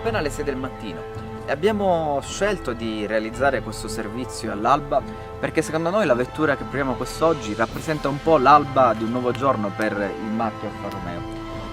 appena le 6 del mattino e abbiamo scelto di realizzare questo servizio all'alba perché secondo noi la vettura che proviamo quest'oggi rappresenta un po' l'alba di un nuovo giorno per il marchio Alfa Romeo.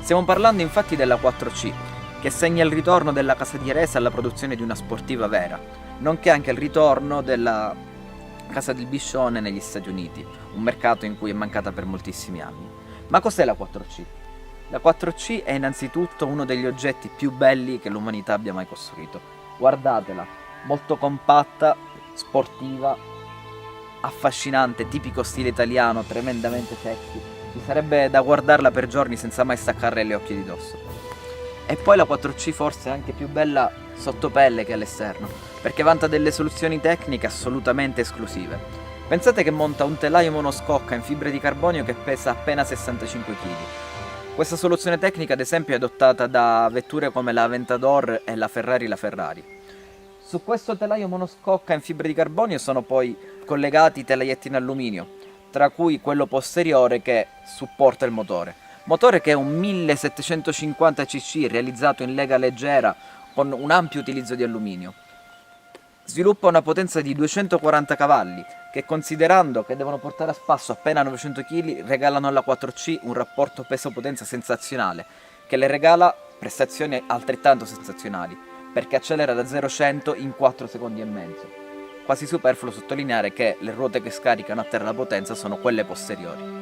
Stiamo parlando infatti della 4C, che segna il ritorno della casa di Arese alla produzione di una sportiva vera, nonché anche il ritorno della casa del Biscione negli Stati Uniti, un mercato in cui è mancata per moltissimi anni. Ma cos'è la 4C? La 4C è innanzitutto uno degli oggetti più belli che l'umanità abbia mai costruito. Guardatela, molto compatta, sportiva, affascinante, tipico stile italiano, tremendamente sexy. Ci sarebbe da guardarla per giorni senza mai staccarle le occhie di dosso. E poi la 4C forse è anche più bella sotto pelle che all'esterno, perché vanta delle soluzioni tecniche assolutamente esclusive. Pensate che monta un telaio monoscocca in fibra di carbonio che pesa appena 65 kg. Questa soluzione tecnica ad esempio è adottata da vetture come la Aventador e la Ferrari. Su questo telaio monoscocca in fibra di carbonio sono poi collegati telaietti in alluminio, tra cui quello posteriore che supporta il motore che è un 1750 cc realizzato in lega leggera con un ampio utilizzo di alluminio. Sviluppa una potenza di 240 cavalli che, considerando che devono portare a spasso appena 900 kg, regalano alla 4C un rapporto peso-potenza sensazionale che le regala prestazioni altrettanto sensazionali perché accelera da 0 a 100 in 4 secondi e mezzo. Quasi superfluo sottolineare che le ruote che scaricano a terra la potenza sono quelle posteriori.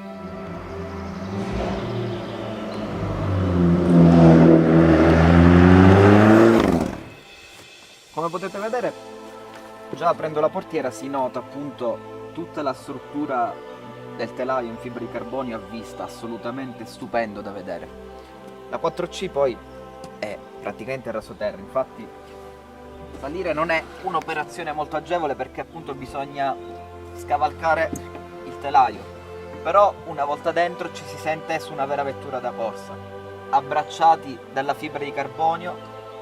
Come potete vedere, già aprendo la portiera si nota appunto tutta la struttura del telaio in fibra di carbonio a vista, assolutamente stupendo da vedere. La 4C poi è praticamente rasoterra, infatti salire non è un'operazione molto agevole perché appunto bisogna scavalcare il telaio, però una volta dentro ci si sente su una vera vettura da corsa, abbracciati dalla fibra di carbonio,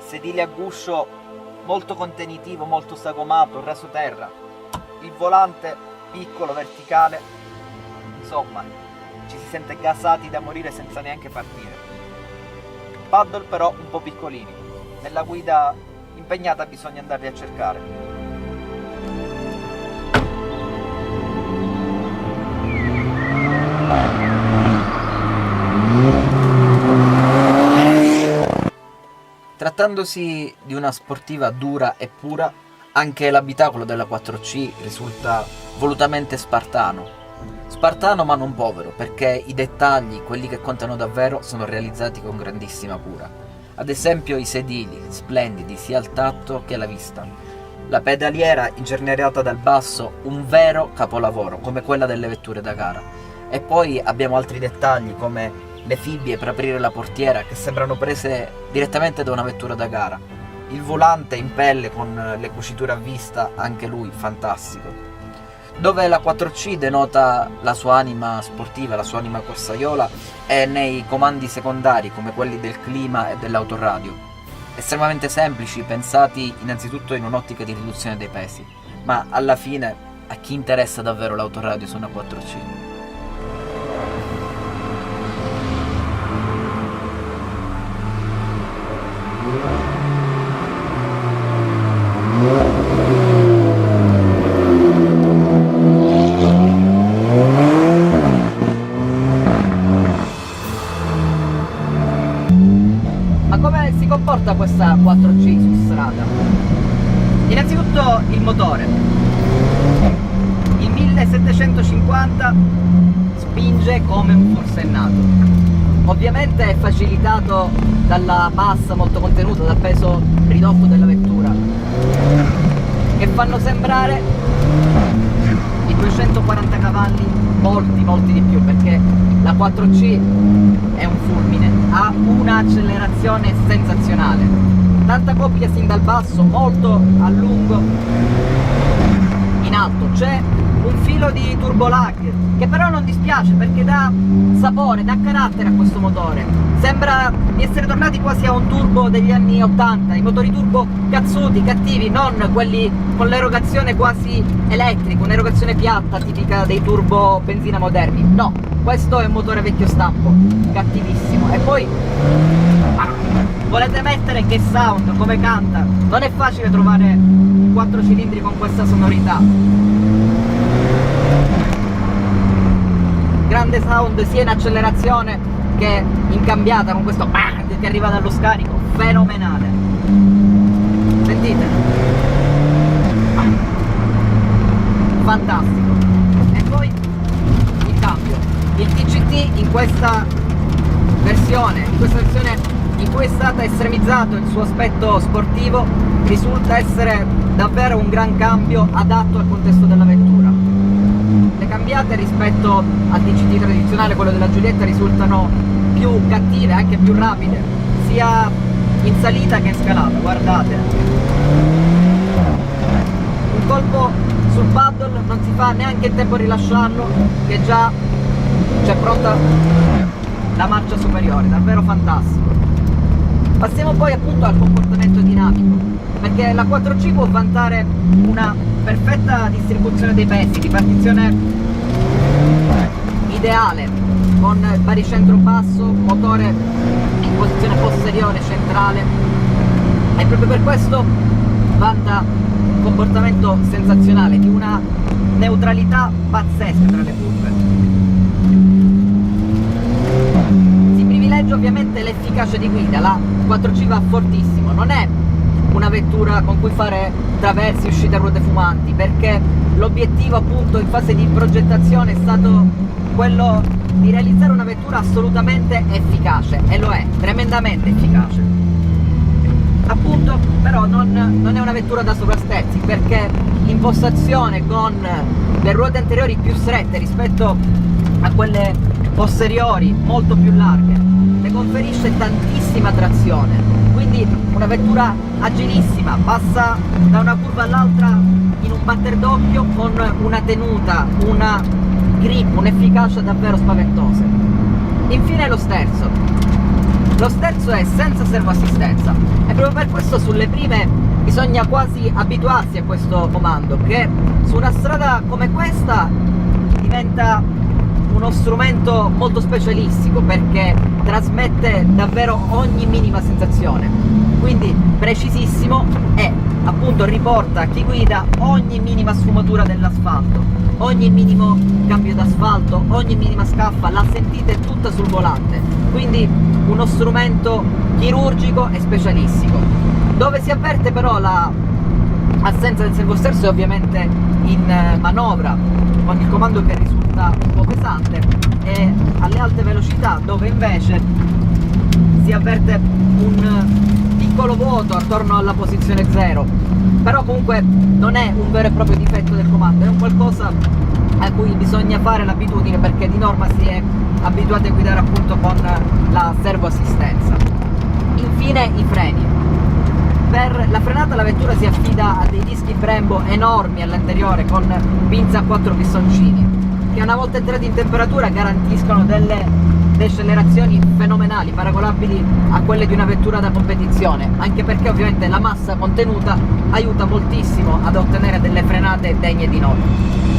sedili a guscio molto contenitivo, molto sagomato, rasoterra, il volante piccolo, verticale, insomma ci si sente gasati da morire senza neanche partire. Paddle però un po' piccolini, nella guida impegnata bisogna andarli a cercare. Trattandosi di una sportiva dura e pura, anche l'abitacolo della 4C risulta volutamente spartano. Spartano ma non povero, perché i dettagli, quelli che contano davvero, sono realizzati con grandissima cura. Ad esempio i sedili, splendidi sia al tatto che alla vista. La pedaliera ingegneriata dal basso, un vero capolavoro, come quella delle vetture da gara. E poi abbiamo altri dettagli come le fibbie per aprire la portiera che sembrano prese direttamente da una vettura da gara, il volante in pelle con le cuciture a vista, anche lui fantastico. Dove la 4C denota la sua anima sportiva, la sua anima corsaiola, è nei comandi secondari come quelli del clima e dell'autoradio, estremamente semplici, pensati innanzitutto in un'ottica di riduzione dei pesi, ma alla fine a chi interessa davvero l'autoradio su una 4C? Ma come si comporta questa 4C su strada? Innanzitutto il motore. Il 1750 spinge come un forsennato. Ovviamente è facilitato dalla massa molto contenuta, dal peso ridotto della vettura, che fanno sembrare i 240 cavalli molti di più, perché la 4C è un fulmine, ha un'accelerazione sensazionale, tanta coppia sin dal basso, molto a lungo in alto. C'è un filo di turbo lag che però non dispiace perché dà sapore, dà carattere a questo motore. Sembra di essere tornati quasi a un turbo degli anni 80, i motori turbo cazzuti, cattivi, non quelli con l'erogazione quasi elettrica, un'erogazione piatta tipica dei turbo benzina moderni. No, questo è un motore vecchio stampo, cattivissimo. E poi volete mettere che sound, come canta, non è facile trovare un 4 cilindri con questa sonorità. Grande sound sia in accelerazione che in cambiata, con questo bang che arriva dallo scarico, fenomenale. Sentite? Fantastico. E poi il cambio. Il TCT in questa versione in cui è stato estremizzato il suo aspetto sportivo, risulta essere davvero un gran cambio adatto al contesto della vettura. Le cambiate rispetto al TCT tradizionale, quello della Giulietta, risultano più cattive, anche più rapide, sia in salita che in scalata, guardate. Un colpo sul paddle non si fa neanche il tempo a rilasciarlo, che già c'è pronta la marcia superiore, davvero fantastico. Passiamo poi appunto al comportamento dinamico, perché la 4C può vantare una perfetta distribuzione dei pesi, ripartizione ideale, con baricentro basso, motore in posizione posteriore centrale, e proprio per questo vanta un comportamento sensazionale, di una neutralità pazzesca tra le curve. Si privilegia ovviamente l'efficacia di guida, la 4C va fortissimo, non è una vettura con cui fare traversi, uscite a ruote fumanti, perché l'obiettivo appunto in fase di progettazione è stato quello di realizzare una vettura assolutamente efficace, e lo è, tremendamente efficace. Appunto, però non è una vettura da sovrasterzi, perché l'impostazione con le ruote anteriori più strette rispetto a quelle posteriori molto più larghe le conferisce tantissima trazione, quindi una vettura agilissima, passa da una curva all'altra in un batter d'occhio con una tenuta, una grip, un'efficacia davvero spaventose. Infine lo sterzo. Lo sterzo è senza servoassistenza, e proprio per questo sulle prime bisogna quasi abituarsi a questo comando, che su una strada come questa diventa uno strumento molto specialistico, perché trasmette davvero ogni minima sensazione, quindi precisissimo, e appunto riporta a chi guida ogni minima sfumatura dell'asfalto, ogni minimo cambio d'asfalto, ogni minima scaffa, la sentite tutta sul volante, quindi uno strumento chirurgico e specialistico. Dove si avverte però l'assenza del servosterzo è ovviamente in manovra, con il comando che risulta un po' pesante, e alle alte velocità, dove invece si avverte un piccolo vuoto attorno alla posizione 0, però comunque non è un vero e proprio difetto del comando, è un qualcosa a cui bisogna fare l'abitudine, perché di norma si è abituati a guidare appunto con la servoassistenza. Infine i freni. Per la frenata la vettura si affida a dei dischi Brembo enormi all'anteriore, con pinza a 4 pistoncini, che una volta entrati in temperatura garantiscono delle decelerazioni fenomenali, paragonabili a quelle di una vettura da competizione, anche perché ovviamente la massa contenuta aiuta moltissimo ad ottenere delle frenate degne di nota.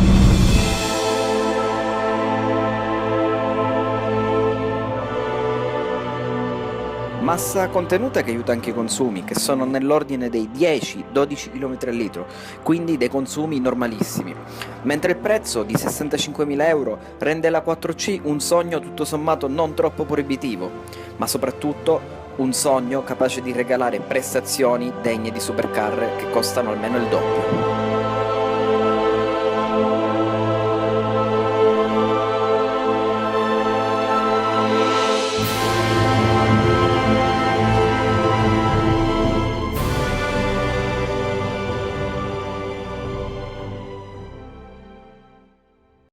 Massa contenuta che aiuta anche i consumi, che sono nell'ordine dei 10-12 km al litro, quindi dei consumi normalissimi. Mentre il prezzo di 65.000 euro rende la 4C un sogno tutto sommato non troppo proibitivo, ma soprattutto un sogno capace di regalare prestazioni degne di supercar che costano almeno il doppio.